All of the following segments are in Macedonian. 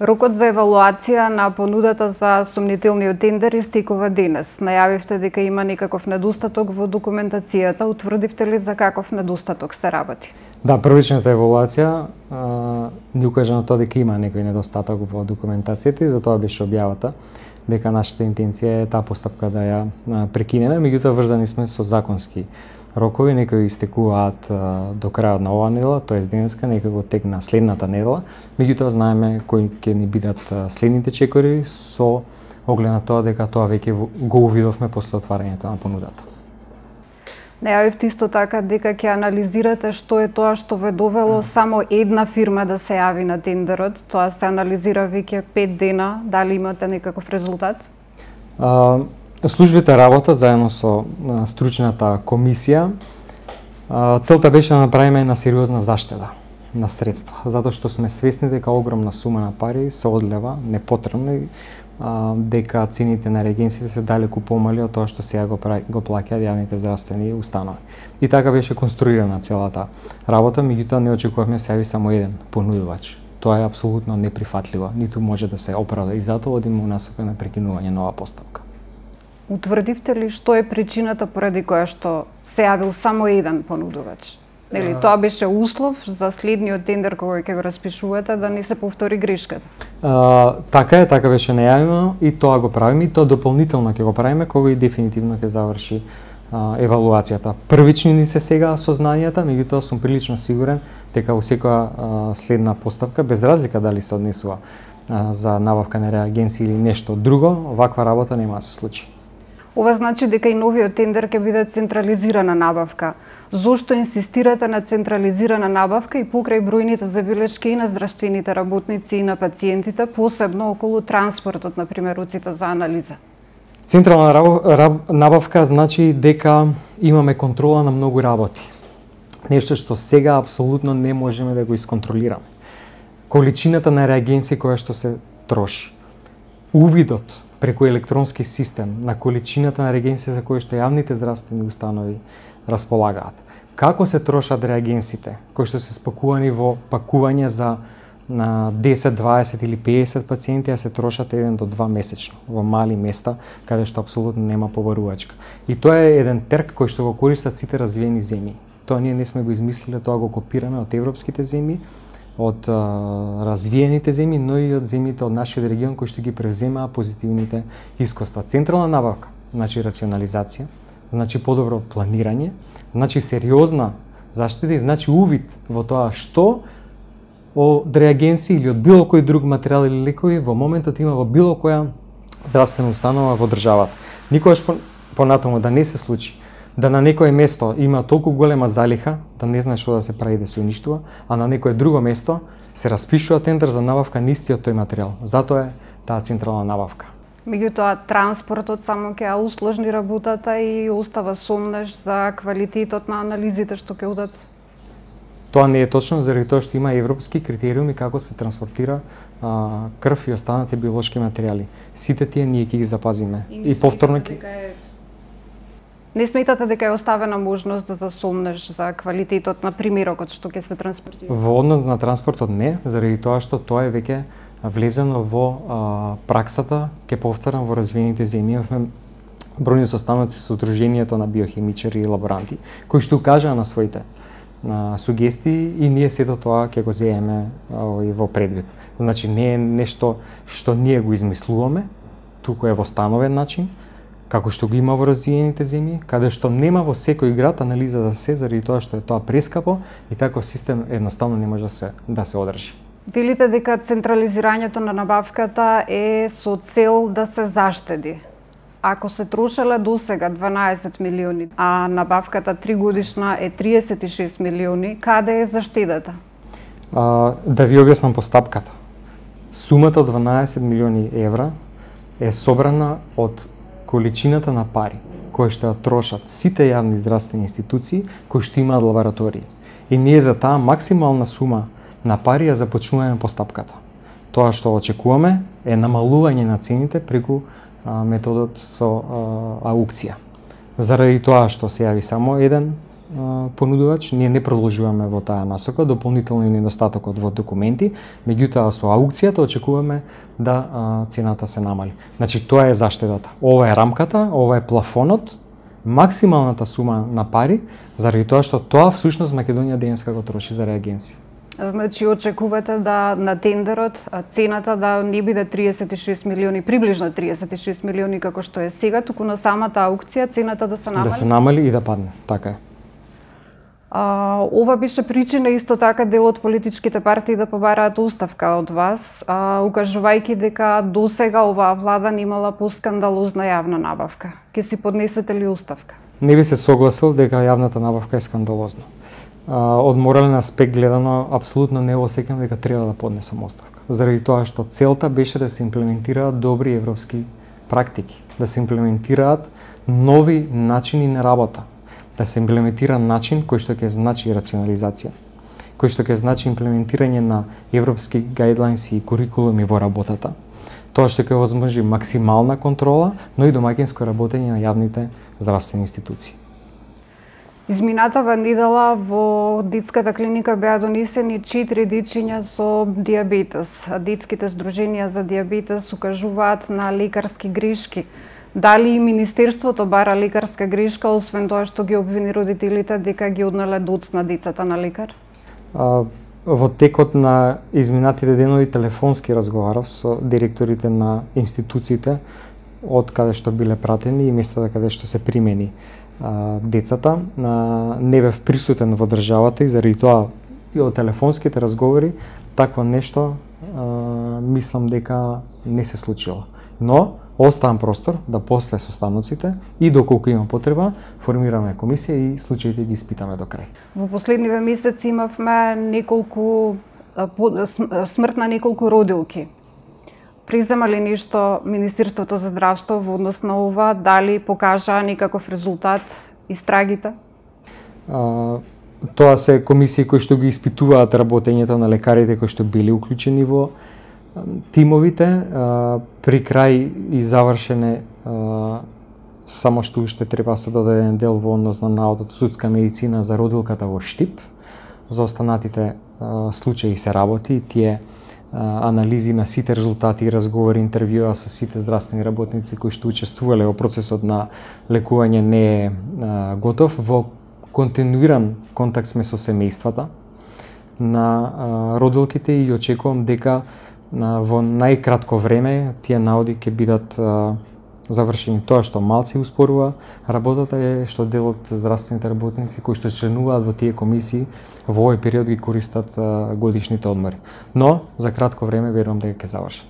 Рокот за евалуација на понудата за сомнителниот тендер истекува денес. Најавивте дека има некаков недостаток во документацијата. Утврдивте ли за каков недостаток се работи? Да, првичната евалуација ни укажа на тоа дека има некој недостаток во документацијата и затоа беше објавата дека нашата интенција е таа постапка да ја прекинеме, меѓутоа врзани сме со законски рокови, некои истекуваат до крајот на оваа недела, тоест денеска, некои во тек на следната недела. Меѓутоа знаеме кои ќе ни бидат следните чекори со оглед на тоа дека тоа веќе го увидовме после отварањето на понудата. Најавивте исто така дека ќе анализирате што е тоа што ве довело само една фирма да се јави на тендерот. Тоа се анализира веќе 5 дена. Дали имате некаков резултат? Службите работат заедно со стручната комисија. Целта беше да направиме една сериозна заштеда на средства, затоа што сме свесни дека огромна сума на пари се одлева непотребно и дека цените на реагенсите се далеку помали од тоа што сега го плаќаат јавните здравствени установи. И така беше конструирана целата работа, меѓутоа не очекувавме се јави само еден понудувач. Тоа е апсолутно неприфатливо, ниту може да се оправда и затоа одиме насока на прекинување на оваа постапка. Утврдивте ли што е причината поради која што се јавил само еден понудувач? Нели тоа беше услов за следниот тендер кој ќе го распишувате да не се повтори грешката? Така е, така беше најавено и тоа го правиме и тоа дополнително ќе го правиме кога и дефинитивно ќе заврши евалуацијата. Првични ни се сега сознанијата, меѓутоа сум прилично сигурен дека во секоја следна постапка, без разлика дали се однесува за набавка на реагенси или нешто друго, ваква работа нема да се случи. Ова значи дека и новиот тендер ќе биде централизирана набавка. Зошто инсистирате на централизирана набавка и покрај бројните забелешки и на здравствените работници и на пациентите, посебно околу транспортот, например, уците за анализа? Централна набавка значи дека имаме контрола на многу работи. Нешто што сега апсолутно не можеме да го исконтролираме. Количината на реагенси која што се троши. Увидот преку електронски систем на количината на реагенси за кои што јавните здравствени установи располагаат. Како се трошат реагенсите кои што се спакувани во пакување за на 10, 20 или 50 пациенти, а се трошат 1 до 2 месечно во мали места каде што апсолутно нема побарувачка. И тоа е еден терк кој што го користат сите развиени земји. Тоа ние не сме го измислиле, тоа го копираме од европските земји, од развиените земји, но и од земјите од нашиот регион кои што ги преземаа позитивните искуства. Централна набавка, значи рационализација, значи подобро планирање, значи сериозна заштита и значи увид во тоа што од реагенси или од било кој друг материјал или лекови во моментот има во било која здравствена установа во државата. Никогаш понатаму да не се случи да на некое место има толку голема залиха да не знае што да се прави да се уништува, а на некое друго место се распишува тендер за набавка на истиот тој материјал. Затоа е таа централна набавка. Меѓутоа, транспортот само ќе ја усложни работата и остава сомнеш за квалитетот на анализите што ќе одат. Тоа не е точно, заради тоа што има европски критериуми како се транспортира крв и останати биолошки материјали. Сите тие ние ќе ги запазиме. И повторно Не сметате дека е оставена можност за сомнеш за квалитетот на примерокот што ќе се транспортира? Во однос на транспортот не, заради тоа што тоа е веќе влезено во праксата, ќе повторам, во развиените земји. Бројни состаноци со Удруженијето на биохимичари и лаборанти, кои што укажаа на своите сугестии и ние сето тоа ќе го земеме во предвид. Значи не е нешто што ние го измислуваме, туку е во становен начин, како што го има во развиените земји, каде што нема во секој град анализа за се, заради тоа што е тоа прескапо и таков систем едноставно не може да се одржи. Велите дека централизирањето на набавката е со цел да се заштеди. Ако се трошеле до сега 12 милиони, а набавката 3 годишна е 36 милиони, каде е заштедата? Да ви објаснам постапката. Сумата од 12 милиони евра е собрана од количината на пари кои што ја трошат сите јавни здравствени институции кои што имаат лаборатории. И ние за таа максимална сума на пари ја започнуваме постапката. Тоа што очекуваме е намалување на цените преку методот со аукција. Заради тоа што се јави само еден понудувач, ние не продолжуваме во таа насока, дополнително и недостатокот во документи, меѓутоа со аукцијата очекуваме да цената се намали. Значи тоа е заштедата. Ова е рамката, ова е плафонот, максималната сума на пари, заради тоа што тоа всушност Македонија денеска го троши за реагенси. Значи очекувате да на тендерот цената да не биде 36 милиони, приближно 36 милиони како што е сега, туку на самата аукција цената да се намали? Да се намали и да падне, така е. Ова беше причина исто така дел од политичките партии да побараат оставка од вас, укажувајќи дека досега оваа влада немала поскандалозна јавна набавка. Ке си поднесете ли оставка? Не би се согласил дека јавната набавка е скандалозна. Од морален аспект гледано, апсолутно не осеќам дека треба да поднесам оставка. Заради тоа што целта беше да се имплементираат добри европски практики, да се имплементираат нови начини на работа, да се имплементира начин кој што ќе значи рационализација, кој што ќе значи имплементирање на европски гајдлайнси и курикулуми во работата. Тоа што ќе возможи максимална контрола, но и домаќинско работење на јавните здравствени институции. Изминатава недела во детската клиника беа донесени 4 дечиња со дијабетес. Детските здруженија за дијабетес укажуваат на лекарски грешки. Дали и Министерството бара лекарска грешка, освен тоа што ги обвини родителите дека ги однале доцна децата на лекар? Во текот на изминатите денови телефонски разговарав со директорите на институциите од каде што биле пратени и местата каде што се примени децата. Не бев присутен во државата и заради тоа и од телефонските разговори такво нешто мислам дека не се случило. Но оставам простор да после состаноците и доколку има потреба формираме комисија и случаите ги испитаме до крај. Во последниве месеци имавме смрт на неколку родилки. Презема ли нешто Министерството за здравство во однос на ова? Дали покажа некаков резултат истрагите? Тоа се комисии кои што ги испитуваат работењето на лекарите кои што били уклучени во тимовите, при крај и завршене само што уште треба се додаде дел во однос на наодот судска медицина за родилката во Штип. За останатите случаи се работи и тие анализи на сите резултати и разговори, интервјуа со сите здравствени работници кои што учествувале во процесот на лекување не е готов. Во континуиран контакт сме со семејствата на родилките и очекувам дека во најкратко време тие наоди ќе бидат завршени. Тоа што малце успорува работата е што дел од здравствените работници кои што членуваат во тие комисии во овој период ги користат годишните одмори. Но за кратко време верувам дека ќе завршат.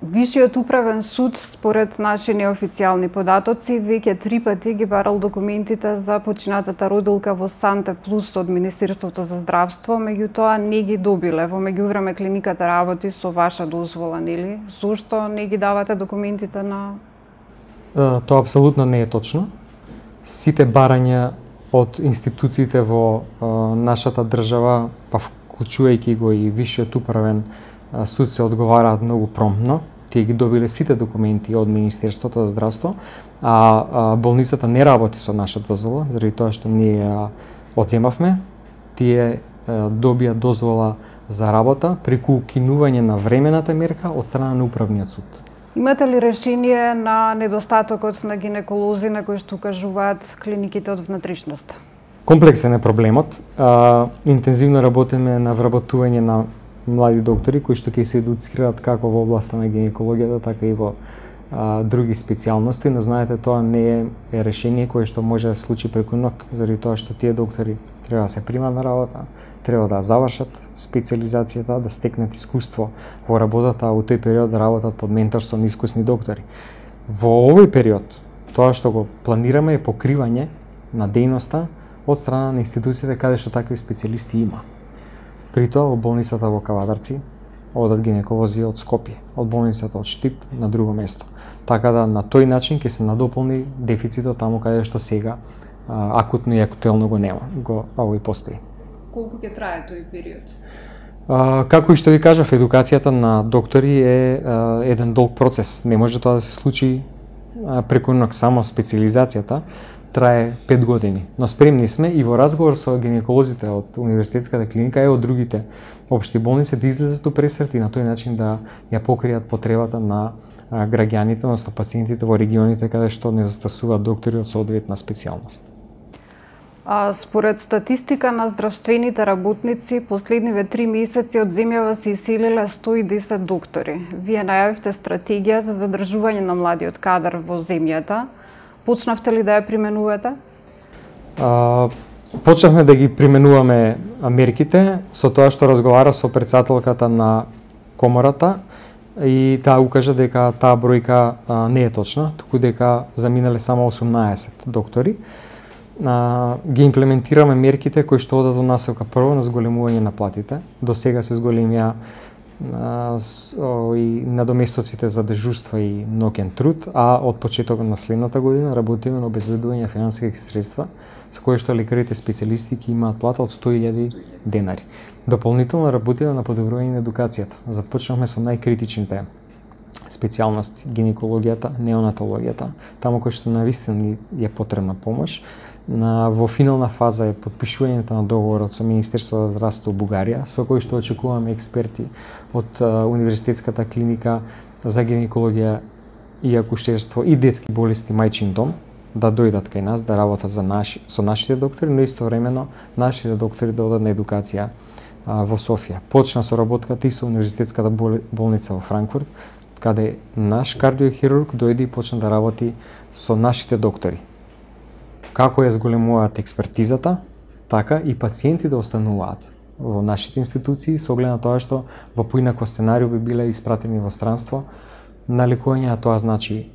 Висшиот управен суд, според наши неофицијални податоци, веќе 3 пати ги барал документите за починатата родилка во Санте Плюс од Министерството за здравство, меѓутоа не ги добиле. Во меѓувреме клиниката работи со ваша дозвола, нели? Зошто не ги давате документите на... Тоа апсолутно не е точно. Сите барања од институциите во нашата држава, па вклучувајќи го и Висшиот управен суд, се одговараат многу промптно. Тие ги добиле сите документи од Министерството за здравство, а болницата не работи со наша дозвола, заради тоа што ние ја одземавме. Тие добија дозвола за работа преку укинување на времената мерка од страна на управниот суд. Имате ли решение на недостатокот на гинеколози на кои што укажуваат клиниките од внатрешноста? Комплексен е проблемот. Интензивно работиме на вработување на млади доктори кои што ќе се едуцираат како во областа на гинекологијата, така и во други специјалности, но знаете тоа не е решение кое што може да се случи преку ног, заради тоа што тие доктори треба да се примат на работа, треба да завршат специјализацијата, да стекнат искуство во работата, а во тој период да работат под менторство на искусни доктори. Во овој период, тоа што го планираме е покривање на дејноста од страна на институциите каде што такви специјалисти има. При тоа во болницата во Кавадарци одат гинеколози од Скопје, од болницата од Штип на друго место. Така да на тој начин ќе се надополни дефицитот таму каде што сега акутно и актуелно го нема, овој постои. Колку ќе трае тој период? Како и што ви кажав, едукацијата на доктори е еден долг процес. Не може тоа да се случи преку ног, само специјализацијата трае 5 години. Но спремни сме и во разговор со гинеколозите од универзитетската клиника и од другите општи болници да излезат у пресрет и на тој начин да ја покријат потребата на граѓаните, односно пациентите во регионите каде што недостасуваат доктори од соодветна специјалност. Според статистика на здравствените работници, последниве 3 месеци од земјава се иселиле 110 доктори. Вие најавивте стратегија за задржување на младиот кадар во земјата. Почнавте ли да ја применувате? Почнавме да ги применуваме мерките, со тоа што разговара со претседателката на комората и таа укажа дека таа бројка не е точна, туку дека заминале само 18 доктори. Ги имплементираме мерките кои што одат во насока прво на зголемување на платите. До сега се зголемија и надоместоците за дежурства и ноќен труд, а од почетокот на следната година работиме на обезбедување финансиски средства со кои што лекарите специјалисти ќе имаат плата од 100.000 денари. Дополнително работиме на подобрување на едукацијата. Започнавме со најкритичните специјалности: гинекологијата, неонатологијата, таму кој што навистина е потребна помош. Во финална фаза е подпишувањето на договорот со Министерството за здравство Бугарија, со кој што очекуваме експерти од Универзитетската клиника за гинекологија и акушерство и детски болести Мајчин дом да дојдат кај нас да работат со нашите доктори, но истовремено нашите доктори да одат на едукација во Софија. Почна соработката и со Универзитетската болница во Франкфурт, каде наш кардиохирург дојде и почна да работи со нашите доктори. Како ја зголемуваат експертизата, така и пациенти да остануваат во нашите институции, со оглед на тоа што во поинаков сценарио би биле испратени во странство на лекување, а тоа значи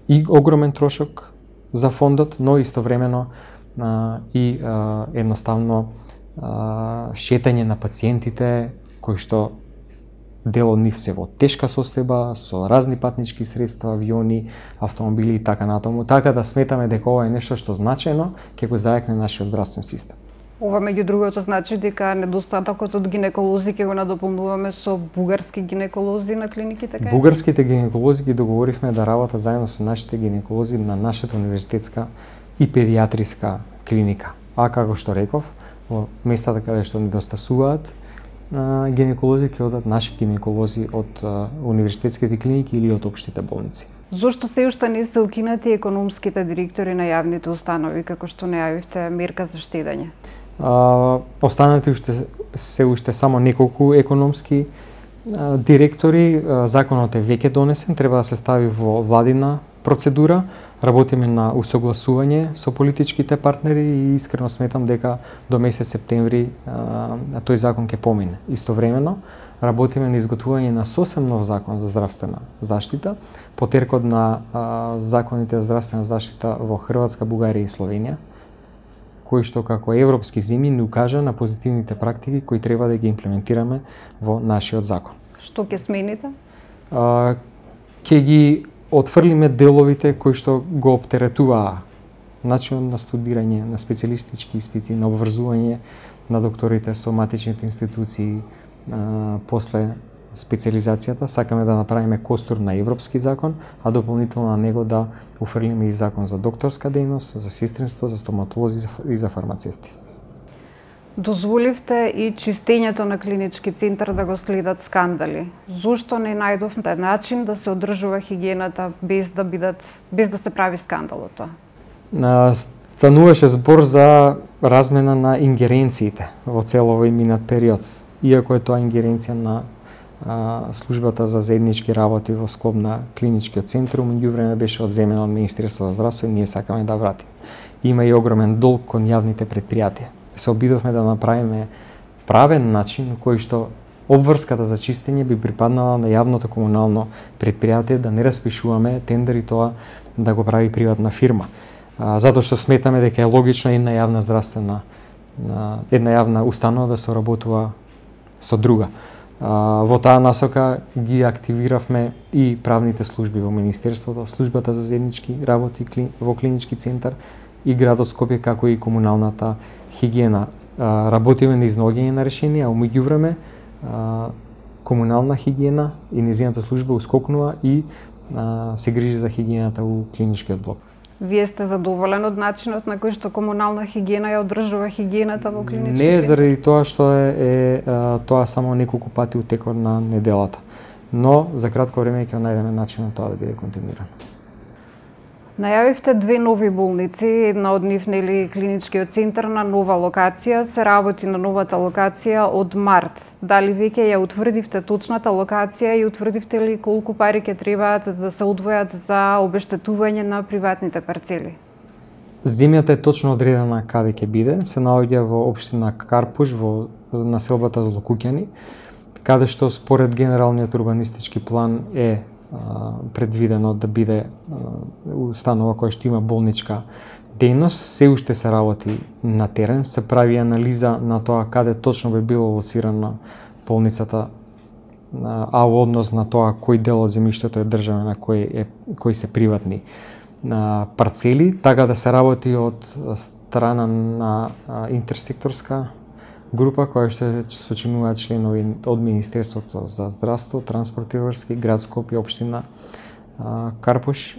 и огромен трошок за фондот, но истовремено и едноставно шетање на пациентите кои што дел од нив се во тешка состојба, со разни патнички средства, авиони, автомобили и така натаму, така да сметаме дека ова е нешто што значајно ќе го зајакне нашиот здравствен систем. Ова меѓу другото значи дека недостатокот од гинеколози ќе го надополнуваме со бугарски гинеколози на клиниките кај? Бугарските гинеколози ги договоривме да работат заедно со нашите гинеколози на нашата универзитетска и педиатриска клиника. А како што реков, во местата каде што недостасуваат гинеколози ќе одат наши гинеколози од универзитетските клиники или од општите болници. Зошто се уште не се укинати економските директори на јавните установи, како што најавивте мерка за штедење? Останати се уште само неколку економски директори. Законот е веќе донесен, треба да се стави во владина процедура. Работиме на усогласување со политичките партнери и искрено сметам дека до месец септември тој закон ќе помине. Истовремено работиме на изготвување на сосем нов закон за здравствена заштита, потеркот на законите за здравствена заштита во Хрватска, Бугарија и Словенија, кој што како европски земи ни укажа на позитивните практики кои треба да ги имплементираме во нашиот закон. Што ќе смените? Ќе ги отфрлиме деловите кои што го оптеретуваа начинот на студирање, на специјалистички испити, на обврзување на докторите со матичните институции после специјализацијата. Сакаме да направиме костур на европски закон, а дополнително на него да уфрлиме и закон за докторска дејност, за сестринство, за стоматолози и за фармацевти. Дозволивте и чистењето на клинички центар да го следат скандали. Зошто не најдовте начин да се одржува хигиената без да се прави скандал од тоа? Стануваше збор за размена на ингеренциите во цел овој минат период. Иако е тоа ингеренција на службата за заеднички работи во склоп на клиничкиот центар, меѓувреме беше одземена од Министерството за здравство и ние сакаме да вратиме. Има и огромен долг кон јавните претпријатија. Се обидовме да направиме правен начин кој што обврската за чистење би припаднала на јавното комунално претпријатие, да не распишуваме тендер и тоа да го прави приватна фирма. Затоа што сметаме дека е логично една јавна установа да соработува со друга. Во таа насока ги активиравме и правните служби во Министерството, службата за заеднички работи во клинички центар и градот Скопје, како и комуналната хигиена. Работиме на изнаоѓање на решенија, а меѓувреме комунална хигиена и нејзината служба ускокнува и се грижи за хигиената у клиничкиот блок. Вие сте задоволен од начинот на кој што комунална хигиена ја одржува хигиената во клиничките? Не заради тоа што тоа само неколку пати у текот на неделата. Но за кратко време ќе најдеме начинот тоа да биде континуирано. Најавивте две нови болници, една од нив нели клиничкиот центар на нова локација, се работи на новата локација од март. Дали веќе ја утврдивте точната локација и утврдивте ли колку пари ќе требаат да се одвојат за обештетување на приватните парцели? Земјата е точно одредена каде ќе биде, се наоѓа во општина Карпуш во населбата Злокуќани, каде што според генералниот урбанистички план е предвидено да биде установа која што има болничка дејност. Се уште се работи на терен, се прави анализа на тоа каде точно би било лоцирана болницата, а во однос на тоа кој дел од земјиштето е државен, а кои се приватни парцели, така да се работи од страна на интерсекторска група која што сочинуваат членови од Министерството за здравство, транспорт и врски, град Скопје, општина Карпуш,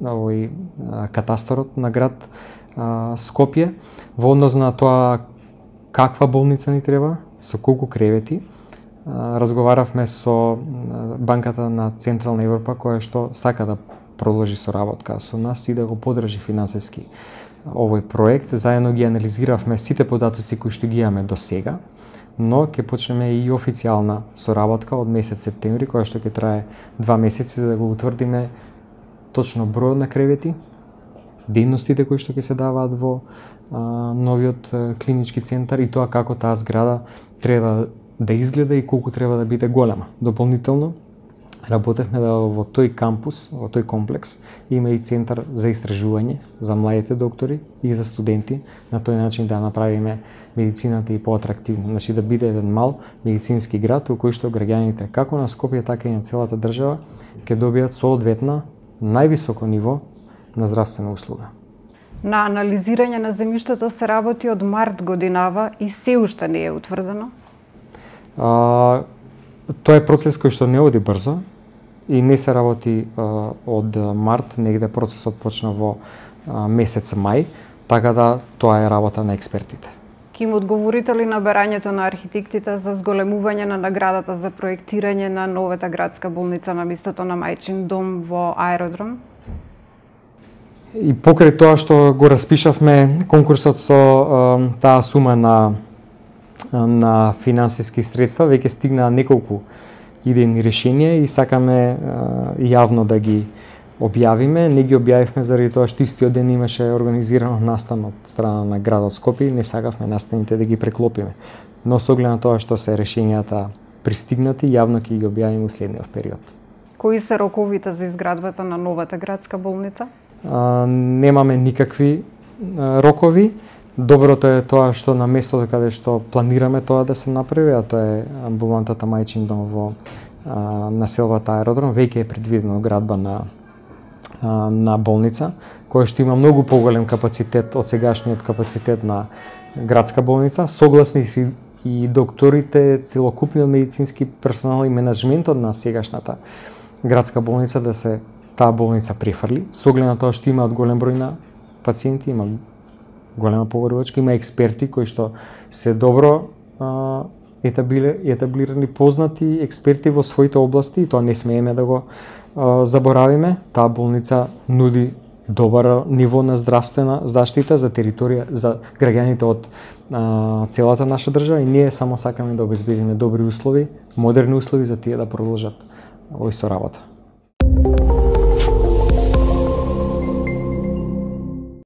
овој катасторот на град Скопје, во однос на тоа каква болница ни треба, со колку кревети. Разговаравме со банката на Централна Европа која што сака да продолжи соработка со нас и да го поддржи финансиски овој проект. Заедно ги анализиравме сите податоци кои што ги имаме до сега, но ќе почнеме и официјална соработка од месец септември, која што ќе трае 2 месеци за да го утврдиме точно бројот на кревети, дејностите кои што ќе се даваат во новиот клинички центар и тоа како таа зграда треба да изгледа и колку треба да биде голема. Дополнително работевме да во тој кампус, во тој комплекс, има и центар за истражување за младите доктори и за студенти, на тој начин да направиме медицината и поатрактивна, значи да биде еден мал медицински град во кој што граѓаните како на Скопје, така и на целата држава ќе добијат соодветна највисоко ниво на здравствена услуга. На анализирање на земјиштето се работи од март годинава и се уште не е утврдено? Тоа е процес кој што не оди брзо и не се работи од март, негде процесот почна во месец мај, така да тоа е работа на експертите. Ки им одговорите ли на барањето на архитектите за зголемување на наградата за проектирање на новата градска болница на местото на Мајчин дом во аеродром? И покрај тоа што го распишавме конкурсот со таа сума на финансиски средства, веќе стигнаа неколку идејни решенија и сакаме јавно да ги објавиме. Не ги објавивме заради тоа што истиот ден имаше организирано настан од страна на градот Скопје и не сакавме настаните да ги преклопиме. Но со оглед на тоа што се решенијата пристигнати, јавно ќе ги објавиме во следниот период. Кои се роковите за изградбата на новата градска болница? Немаме никакви рокови. Доброто е тоа што на местото каде што планираме тоа да се направи, а тоа е амбулантата Мајчин дом во населбата Аеродром, веќе е предвидено градба на болница, која што има многу поголем капацитет од сегашниот капацитет на градска болница. Согласни си и докторите, целокупниот медицински персонал и менаџментот на сегашната градска болница да се таа болница префрли, со оглед на тоа што имаат голем број на пациенти, има голема поверувачка, има експерти кои што се добро етаблирани, познати експерти во своите области и тоа не смееме да го заборавиме. Таа болница нуди добар ниво на здравствена заштита за територија, за граѓаните од целата наша држава и ние само сакаме да обезбедиме добри услови, модерни услови за тие да продолжат овој соработа.